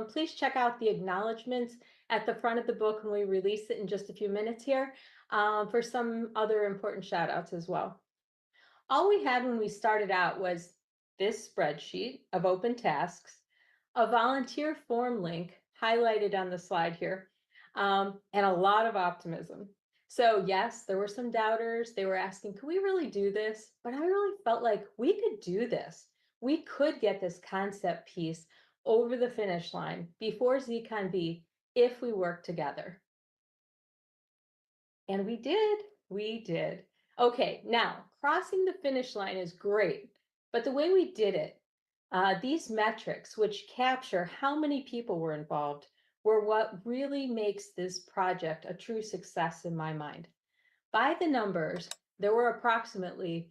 please check out the acknowledgments at the front of the book when we release it in just a few minutes here for some other important shout outs as well. All we had when we started out was this spreadsheet of open tasks, a volunteer form link highlighted on the slide here, and a lot of optimism. So yes, there were some doubters. They were asking, can we really do this? But I really felt like we could do this. We could get this concept piece over the finish line before ZconV if we work together. And we did. Okay, now crossing the finish line is great, but the way we did it, these metrics, which capture how many people were involved, were what really makes this project a true success in my mind. By the numbers, there were approximately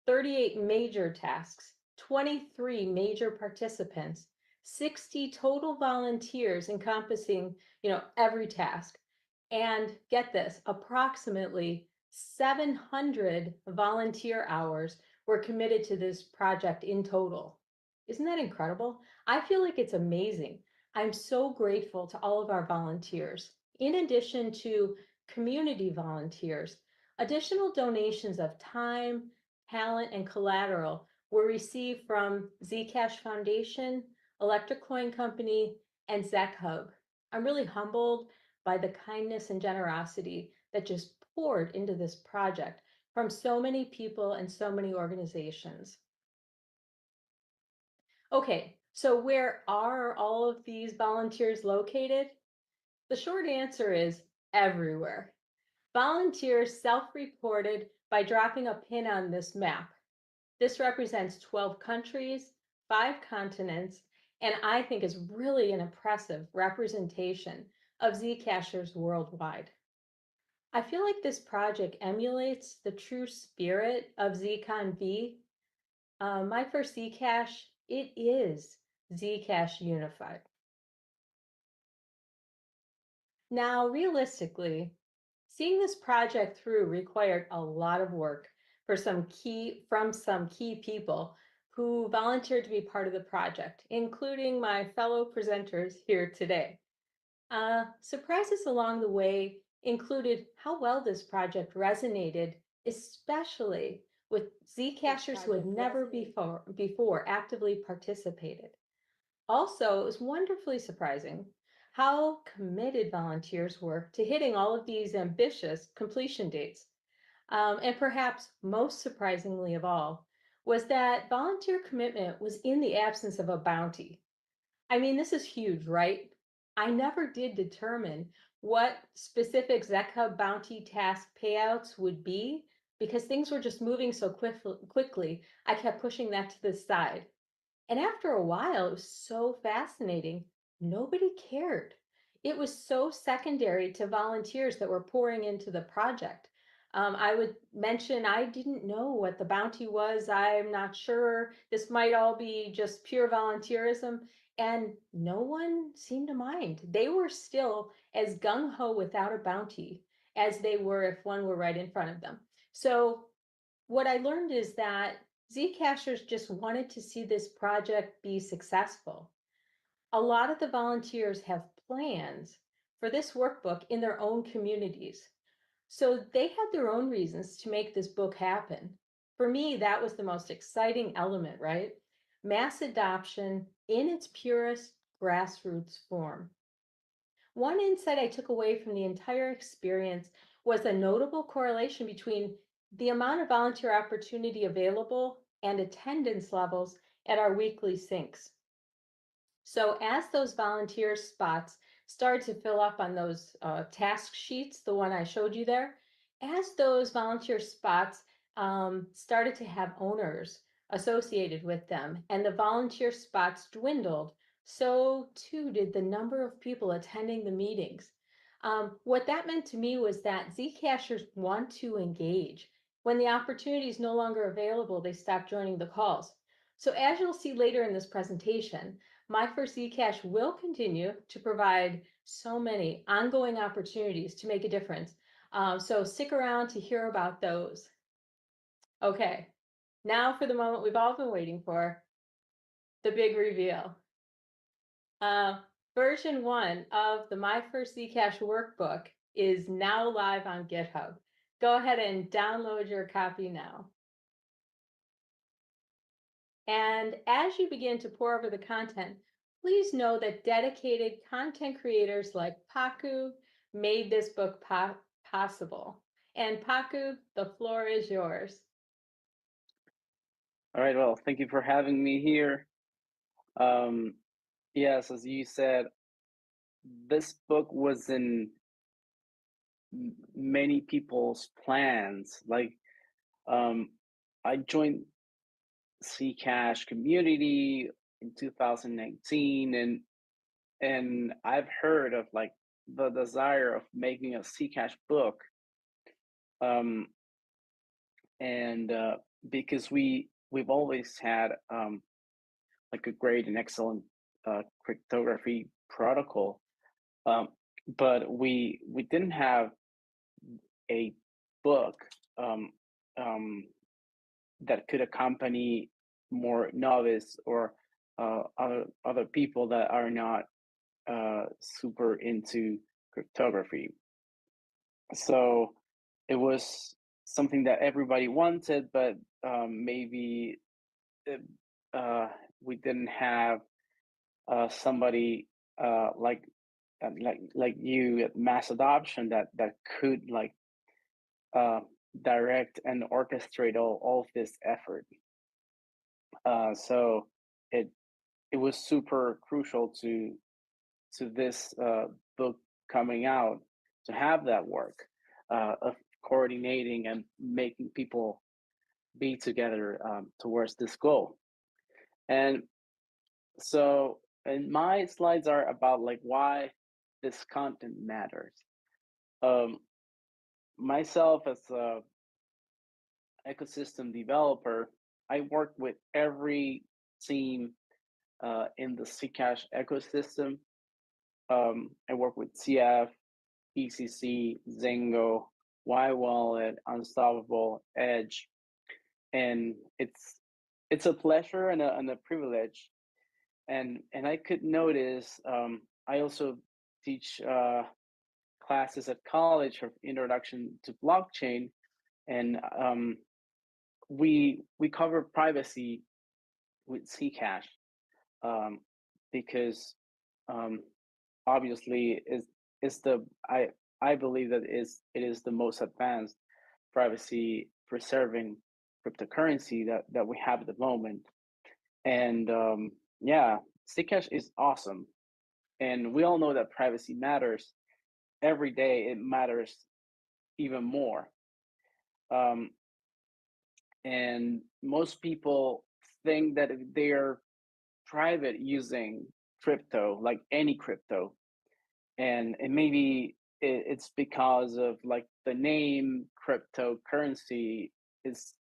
38 major tasks, 23 major participants, 60 total volunteers encompassing, every task. And get this, approximately 700 volunteer hours were committed to this project in total. Isn't that incredible? I feel like it's amazing. I'm so grateful to all of our volunteers. In addition to community volunteers, additional donations of time, talent, and collateral were received from Zcash Foundation, Electric Coin Company, and ZecHub. I'm really humbled by the kindness and generosity that just poured into this project from so many people and so many organizations. Okay, so where are all of these volunteers located? The short answer is everywhere. Volunteers self-reported by dropping a pin on this map. This represents 12 countries, 5 continents, and I think is really an impressive representation of Zcashers worldwide. I feel like this project emulates the true spirit of ZconV. My first Zcash, it is Zcash Unified. Now, realistically, seeing this project through required a lot of work from some key people who volunteered to be part of the project, including my fellow presenters here today. Surprises along the way included how well this project resonated, especially with Zcashers who had never before actively participated. Also, it was wonderfully surprising how committed volunteers were to hitting all of these ambitious completion dates. And perhaps most surprisingly of all was that volunteer commitment was in the absence of a bounty. I mean, this is huge, right? I never did determine what specific ZecHub bounty task payouts would be because things were just moving so quickly. I kept pushing that to the side. And after a while, it was so fascinating. Nobody cared. It was so secondary to volunteers that were pouring into the project. I would mention I didn't know what the bounty was. I'm not sure. This might all be just pure volunteerism. And no one seemed to mind. They were still as gung-ho without a bounty as they were if one were right in front of them. So what I learned is that Zcashers just wanted to see this project be successful. A lot of the volunteers have plans for this workbook in their own communities. So they had their own reasons to make this book happen. For me, that was the most exciting element, right? Mass adoption in its purest grassroots form. One insight I took away from the entire experience was a notable correlation between the amount of volunteer opportunity available and attendance levels at our weekly syncs. So as those volunteer spots started to fill up on those task sheets, the one I showed you there, as those volunteer spots started to have owners associated with them and the volunteer spots dwindled, so too did the number of people attending the meetings. What that meant to me was that Zcashers want to engage. When the opportunity is no longer available, they stop joining the calls. So as you'll see later in this presentation, my first Zcash will continue to provide so many ongoing opportunities to make a difference. So stick around to hear about those. Okay, now for the moment we've all been waiting for, the big reveal. Version 1 of the My First Zcash workbook is now live on GitHub. Go ahead and download your copy now. And as you begin to pour over the content, please know that dedicated content creators like Paku made this book possible. And Paku, the floor is yours. All right, well, thank you for having me here. Yes, as you said, this book was in many people's plans. I joined Zcash community in 2019, and I've heard of like the desire of making a Zcash book, um, and because we've always had like a great and excellent cryptography protocol, but we didn't have a book um, um, that could accompany more novice or other people that are not super into cryptography. So it was something that everybody wanted, but maybe it, we didn't have somebody like you at mass adoption that could like uh, direct and orchestrate all of this effort. So it it was super crucial to this book coming out to have that work of coordinating and making people be together towards this goal. And so, and my slides are about like why this content matters. Um, Myself as a ecosystem developer, I work with every team in the Zcash ecosystem. I work with CF, ECC, Zengo, Y Wallet, Unstoppable, Edge, and it's a pleasure and a privilege. And I could notice I also teach classes at college of introduction to blockchain, and we cover privacy with Zcash um, because um, obviously is the I believe that it is the most advanced privacy preserving cryptocurrency that we have at the moment. And yeah, Zcash is awesome, and we all know that privacy matters. Every day it matters even more. Um, and most people think that if they're private using crypto, like any crypto, and maybe it's because of like the name cryptocurrency is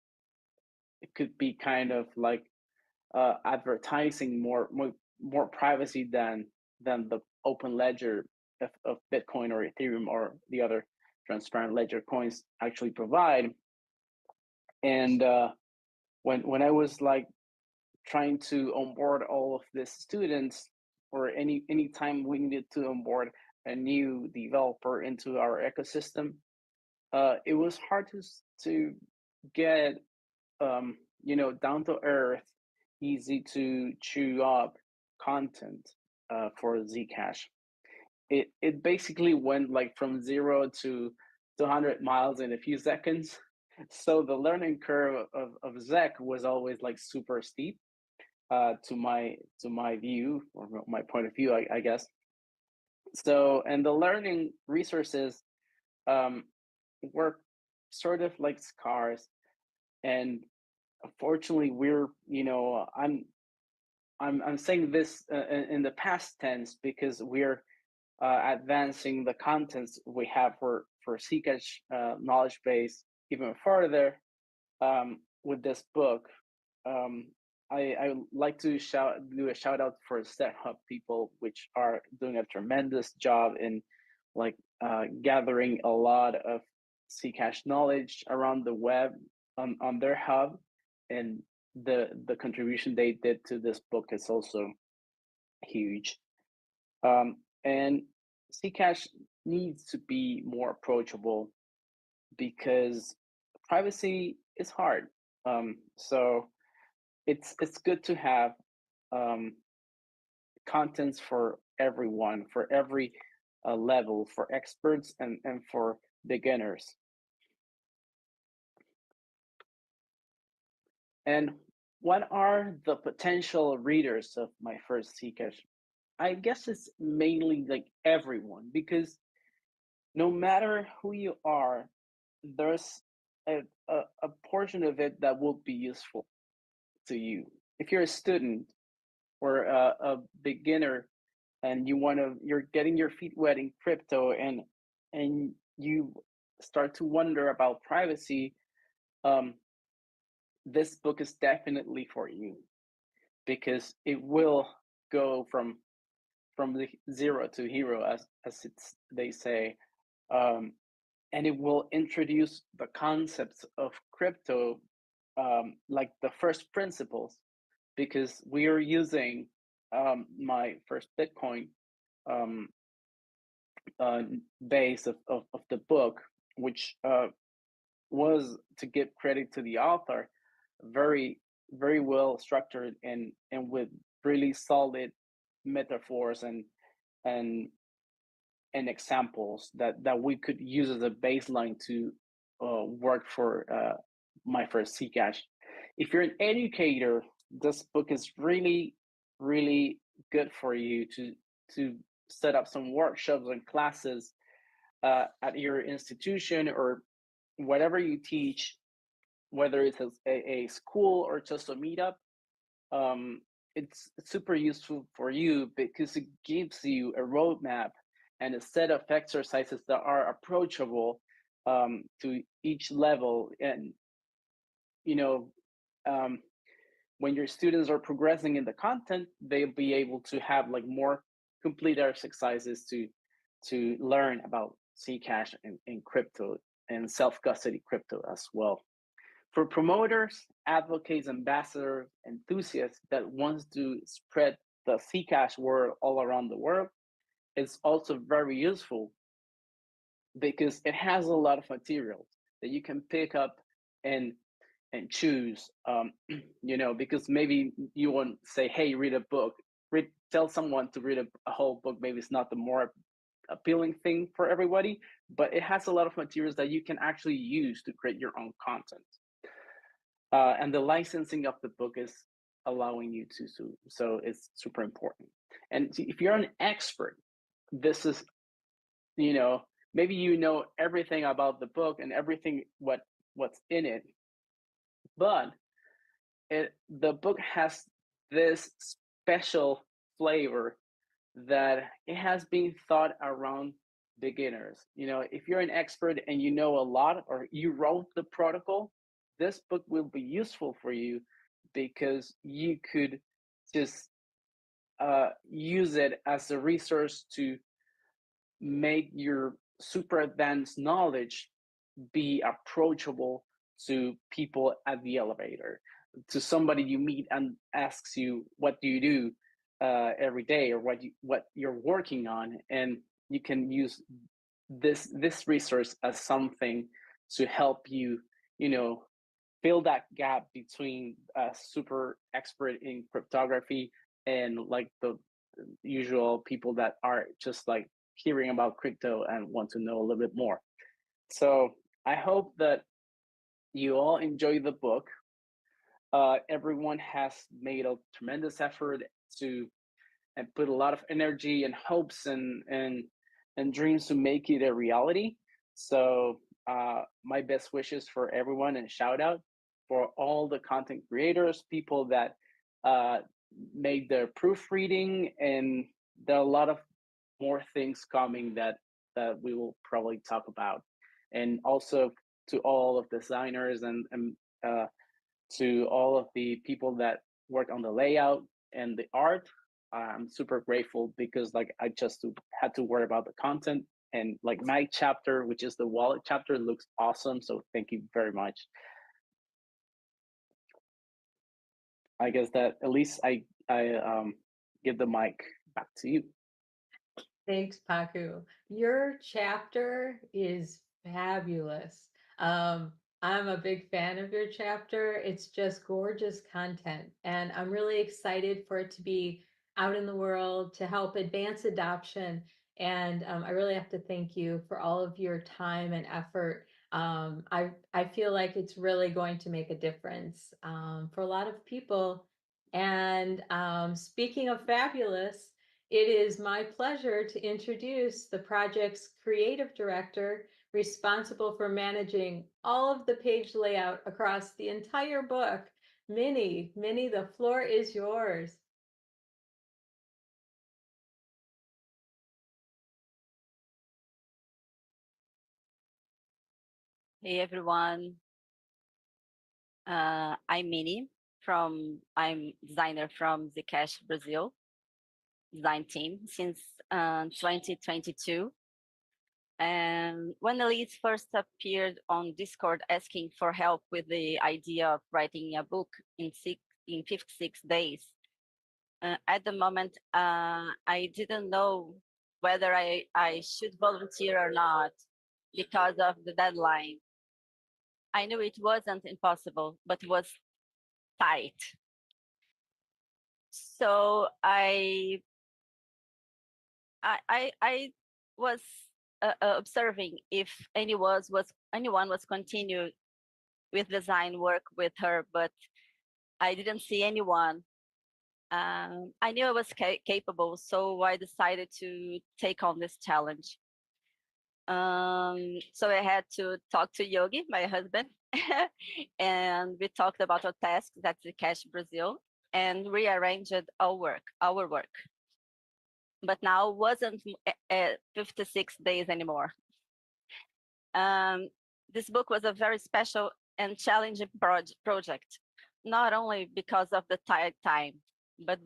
it could be kind of like advertising more privacy than the open ledger of Bitcoin or Ethereum or the other transparent ledger coins actually provide. And when I was like trying to onboard all of these students, or any time we needed to onboard a new developer into our ecosystem, it was hard to get down to earth, easy to chew up content for Zcash. It basically went like from 0 to 100 miles in a few seconds. So the learning curve of Zec was always like super steep to my view or my point of view, I guess. So and the learning resources um, were sort of like scarce, and unfortunately, we're I'm saying this in the past tense because we're advancing the contents we have for Zcash knowledge base even further with this book. Um, I like to do a shout out for SetHub people, which are doing a tremendous job in like gathering a lot of Zcash knowledge around the web on their hub, and the contribution they did to this book is also huge. And Zcash needs to be more approachable because privacy is hard. So it's good to have um, contents for everyone, for every level, for experts and for beginners. And what are the potential readers of my first Zcash? I guess it's mainly like everyone, because no matter who you are, there's a portion of it that will be useful to you. If you're a student or a beginner and you're getting your feet wet in crypto, and you start to wonder about privacy, um, this book is definitely for you, because it will go from the zero to hero, as they say, um, and it will introduce the concepts of crypto, like the first principles, because we are using my first Bitcoin um, uh, base of the book, which was, to give credit to the author, very very well structured and with really solid metaphors and and examples that we could use as a baseline to work for my first Zcash. If you're an educator, this book is really, really good for you to set up some workshops and classes at your institution or whatever you teach, whether it's a school or just a meetup. um, it's super useful for you because it gives you a roadmap and a set of exercises that are approachable to each level. And you know, um, when your students are progressing in the content, they'll be able to have like more complete exercises to learn about Zcash and crypto and self custody crypto as well. For promoters, advocates, ambassadors, enthusiasts that wants to spread the Zcash word all around the world, it's also very useful because it has a lot of materials that you can pick up and choose. Because maybe you won't say, "Hey, read a book." Tell someone to read a whole book. Maybe it's not the more appealing thing for everybody, but it has a lot of materials that you can actually use to create your own content. And the licensing of the book is allowing you to sue, so it's super important. And if you're an expert, this is, you know maybe you know everything about the book and everything what's in it, but the book has this special flavor that it has been thought around beginners. If you're an expert and you know a lot or you wrote the protocol, this book will be useful for you because you could just use it as a resource to make your super advanced knowledge be approachable to people at the elevator, to somebody you meet and asks you, what do you do every day, or what you're working on, and you can use this resource as something to help you, fill that gap between a super expert in cryptography and like the usual people that are just like hearing about crypto and want to know a little bit more. So I hope that you all enjoy the book. Everyone has made a tremendous effort to and put a lot of energy and hopes and dreams to make it a reality. So my best wishes for everyone, and shout out for all the content creators, people that uh, made the proofreading, and there are a lot of more things coming that we will probably talk about. And also to all of the designers and to all of the people that work on the layout and the art. I'm super grateful because like I just had to worry about the content, and like my chapter, which is the wallet chapter, looks awesome. So thank you very much. I guess that at least I give the mic back to you. Thanks, Paku. Your chapter is fabulous. I'm a big fan of your chapter. It's just gorgeous content, and I'm really excited for it to be out in the world to help advance adoption. And I really have to thank you for all of your time and effort. I feel like it's really going to make a difference for a lot of people. And speaking of fabulous, it is my pleasure to introduce the project's creative director responsible for managing all of the page layout across the entire book. Minnie, the floor is yours. Hey everyone, I'm Minnie I'm designer from Zcash Brazil design team since 2022. And when Elise first appeared on Discord asking for help with the idea of writing a book in 56 days, at the moment I didn't know whether I should volunteer or not because of the deadline. I knew it wasn't impossible, but it was tight. So I was observing if anyone was continue with design work with her, but I didn't see anyone. I knew I was capable, so I decided to take on this challenge. So I had to talk to Yogi, my husband, and we talked about our tasks at Zcash Brazil and rearranged our work. But now wasn't 56 days anymore. This book was a very special and challenging project, not only because of the tight time, but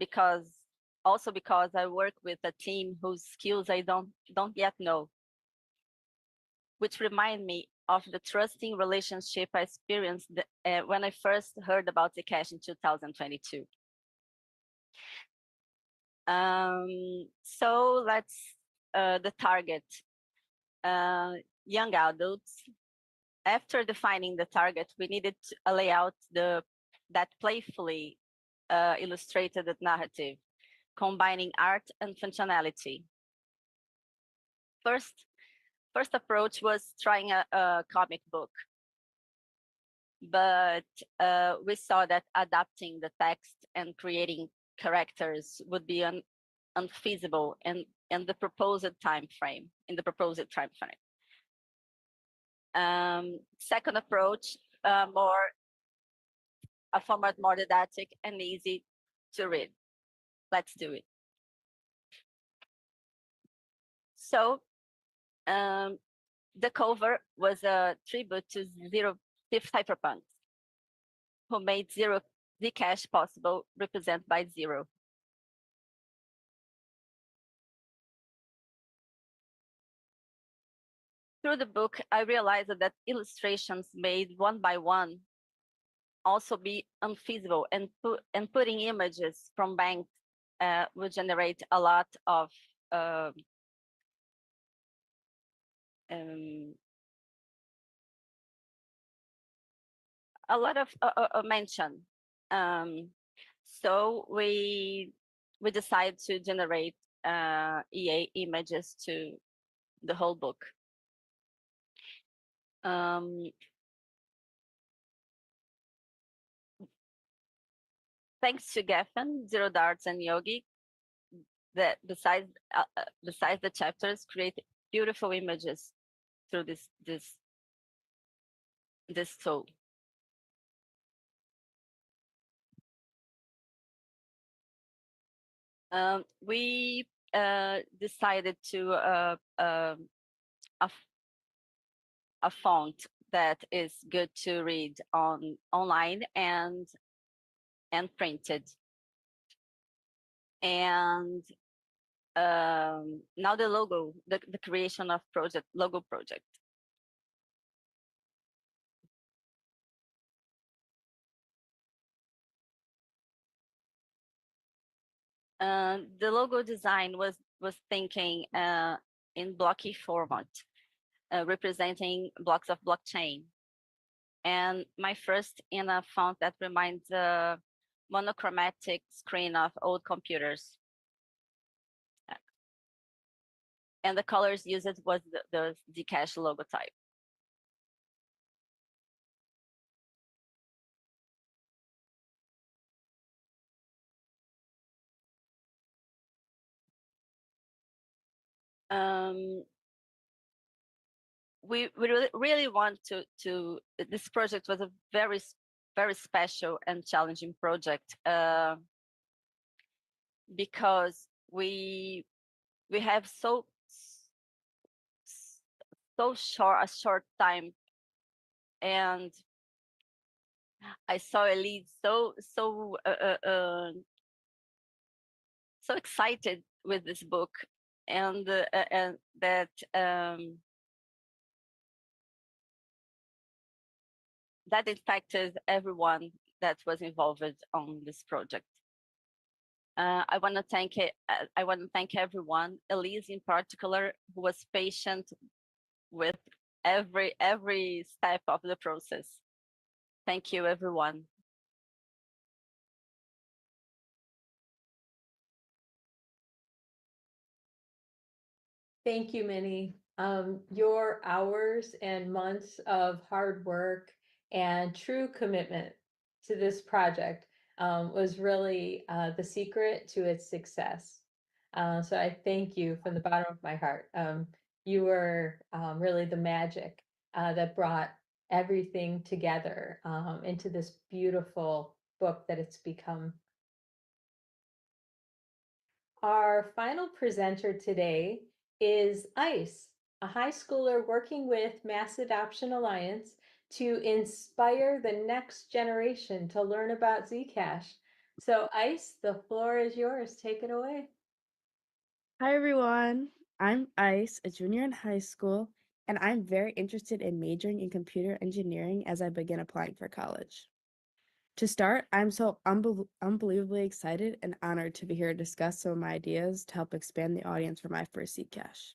also because I work with a team whose skills I don't yet know, which remind me of the trusting relationship I experienced when I first heard about Zcash in 2022. So let's the target, young adults. After defining the target, we needed a layout that playfully illustrated the narrative, combining art and functionality. First approach was trying a comic book, but we saw that adapting the text and creating characters would be unfeasible in the proposed time frame. Second approach, a format more didactic and easy to read. Let's do it. So the cover was a tribute to Zero Thief Cypherpunks, who made Zcash possible, represented by Zero. Through the book, I realized that illustrations made one by one also be unfeasible, and putting images from banks would generate a lot of mention. So we decided to generate EA images to the whole book. Thanks to Geffen, Zero Darts, and Yogi, that besides the chapters, create beautiful images through this tool. We decided to a font that is good to read online and printed. And now the logo, the creation of logo project. The logo design was was thinking in blocky format, representing blocks of blockchain. And my first in a font that reminds a monochromatic screen of old computers. And the colors used was the Zcash logotype. We really want to this project was a very special and challenging project because we have so short time, and I saw Elise so excited with this book, and that that impacted everyone that was involved on this project. I want to thank it. I want to thank everyone, Elise in particular, who was patient with every step of the process. Thank you, everyone. Thank you, Minnie. Your hours and months of hard work and true commitment to this project was really the secret to its success. So I thank you from the bottom of my heart. You were really the magic that brought everything together into this beautiful book that it's become. Our final presenter today is ICE, a high schooler working with Mass Adoption Alliance to inspire the next generation to learn about Zcash. So ICE, the floor is yours. Take it away. Hi, everyone. I'm Ice, a junior in high school, and I'm very interested in majoring in computer engineering as I begin applying for college. To start, I'm so unbelievably excited and honored to be here to discuss some of my ideas to help expand the audience for my first Zcash.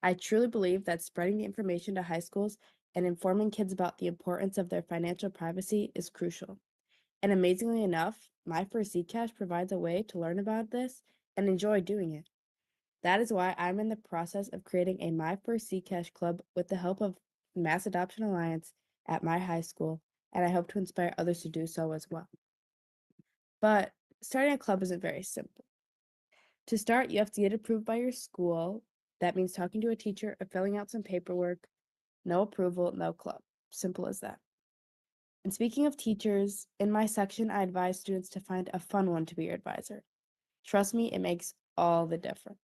I truly believe that spreading the information to high schools and informing kids about the importance of their financial privacy is crucial. And amazingly enough, my first Zcash provides a way to learn about this and enjoy doing it. That is why I'm in the process of creating a My First Zcash club with the help of Mass Adoption Alliance at my high school, and I hope to inspire others to do so as well. But starting a club isn't very simple. To start, you have to get approved by your school. That means talking to a teacher or filling out some paperwork. No approval, no club. Simple as that. And speaking of teachers, in my section, I advise students to find a fun one to be your advisor. Trust me, it makes all the difference.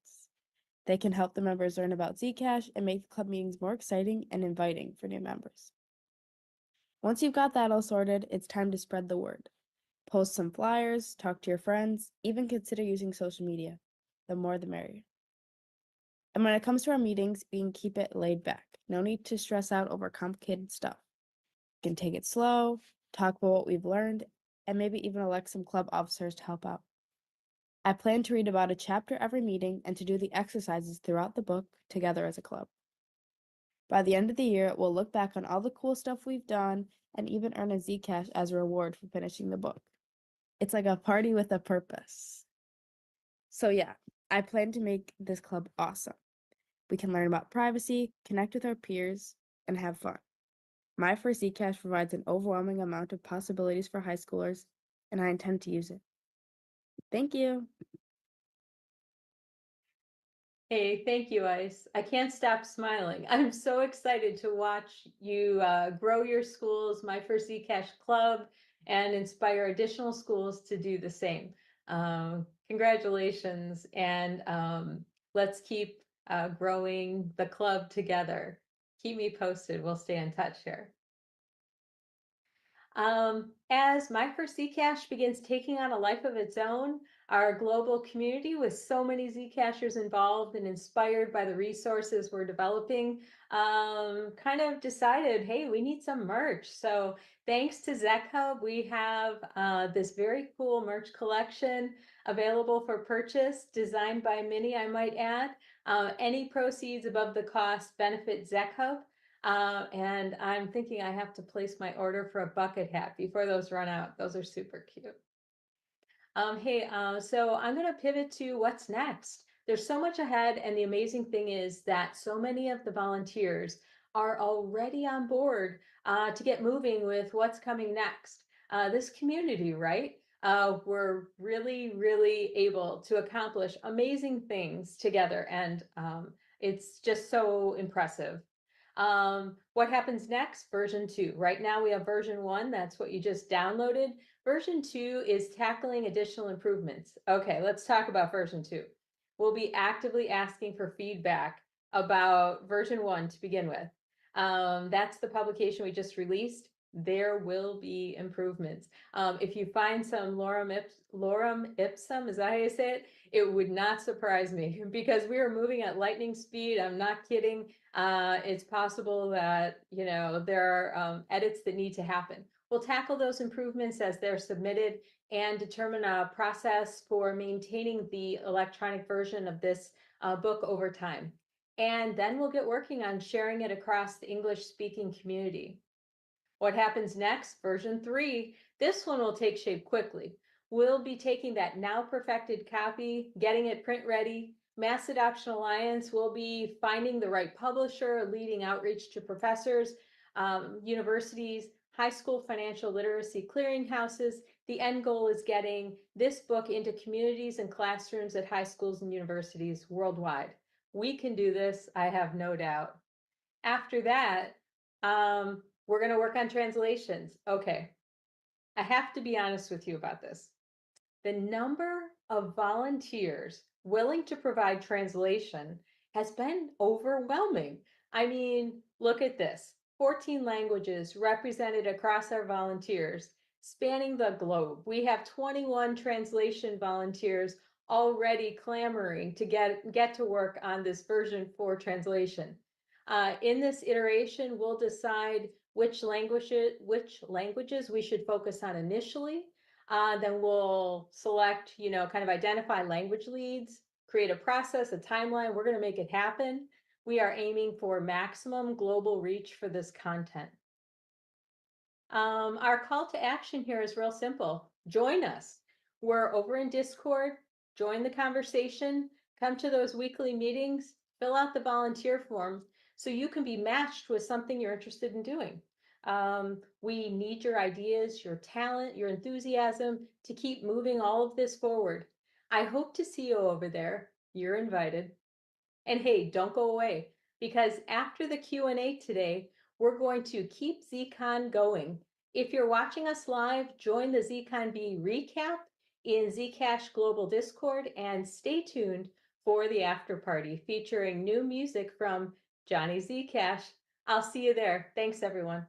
They can help the members learn about Zcash and make the club meetings more exciting and inviting for new members. Once you've got that all sorted, it's time to spread the word. Post some flyers, talk to your friends, even consider using social media. The more the merrier. And when it comes to our meetings, we can keep it laid back. No need to stress out over complicated stuff. We can take it slow, talk about what we've learned, and maybe even elect some club officers to help out. I plan to read about a chapter every meeting and to do the exercises throughout the book together as a club. By the end of the year, we'll look back on all the cool stuff we've done and even earn a Zcash as a reward for finishing the book. It's like a party with a purpose. So yeah, I plan to make this club awesome. We can learn about privacy, connect with our peers, and have fun. My First Zcash provides an overwhelming amount of possibilities for high schoolers, and I intend to use it. Thank you. Hey, thank you, Ice. I can't stop smiling. I'm so excited to watch you grow your schools, My First Zcash Club, and inspire additional schools to do the same. Congratulations, and let's keep growing the club together. Keep me posted. We'll stay in touch here. As My First Zcash begins taking on a life of its own, Our global community with so many Zcashers involved and inspired by the resources we're developing, kind of decided, hey, we need some merch. So thanks to ZConV, we have this very cool merch collection available for purchase, designed by Minnie, I might add. Any proceeds above the cost benefit ZConV. And I'm thinking I have to place my order for a bucket hat before those run out. Those are super cute. Hey, so I'm going to pivot to what's next. There's so much ahead, and the amazing thing is that so many of the volunteers are already on board to get moving with what's coming next. This community, right? We're really, really able to accomplish amazing things together, and it's just so impressive. What happens next? Version 2. Right now we have version 1. That's what you just downloaded. Version 2 is tackling additional improvements. Okay, let's talk about version 2. We'll be actively asking for feedback about version 1 to begin with. That's the publication we just released. There will be improvements. If you find some lorem ipsum, is that how you say it? It would not surprise me because we are moving at lightning speed. I'm not kidding. It's possible that, you know, there are edits that need to happen. We'll tackle those improvements as they're submitted and determine a process for maintaining the electronic version of this book over time. And then we'll get working on sharing it across the English-speaking community. What happens next? Version 3. This one will take shape quickly. We'll be taking that now perfected copy, getting it print ready. Mass Adoption Alliance will be finding the right publisher, leading outreach to professors, universities, high school financial literacy clearinghouses. The end goal is getting this book into communities and classrooms at high schools and universities worldwide. We can do this, I have no doubt. After that, we're going to work on translations. Okay, I have to be honest with you about this. The number of volunteers willing to provide translation has been overwhelming. I mean, look at this. 14 languages represented across our volunteers, spanning the globe. We have 21 translation volunteers already clamoring to get to work on this version 4 translation. In this iteration, we'll decide which languages we should focus on initially. Then we'll select, you know, kind of identify language leads, create a process, a timeline. We're going to make it happen. We are aiming for maximum global reach for this content. Our call to action here is real simple. Join us. We're over in Discord. Join the conversation. Come to those weekly meetings. Fill out the volunteer form so you can be matched with something you're interested in doing. We need your ideas, your talent, your enthusiasm to keep moving all of this forward. I hope to see you over there. You're invited. And hey, don't go away, because after the Q&A today, we're going to keep ZCon going. If you're watching us live, join the ZconV recap in Zcash Global Discord and stay tuned for the after party featuring new music from Johnny Zcash. I'll see you there. Thanks, everyone.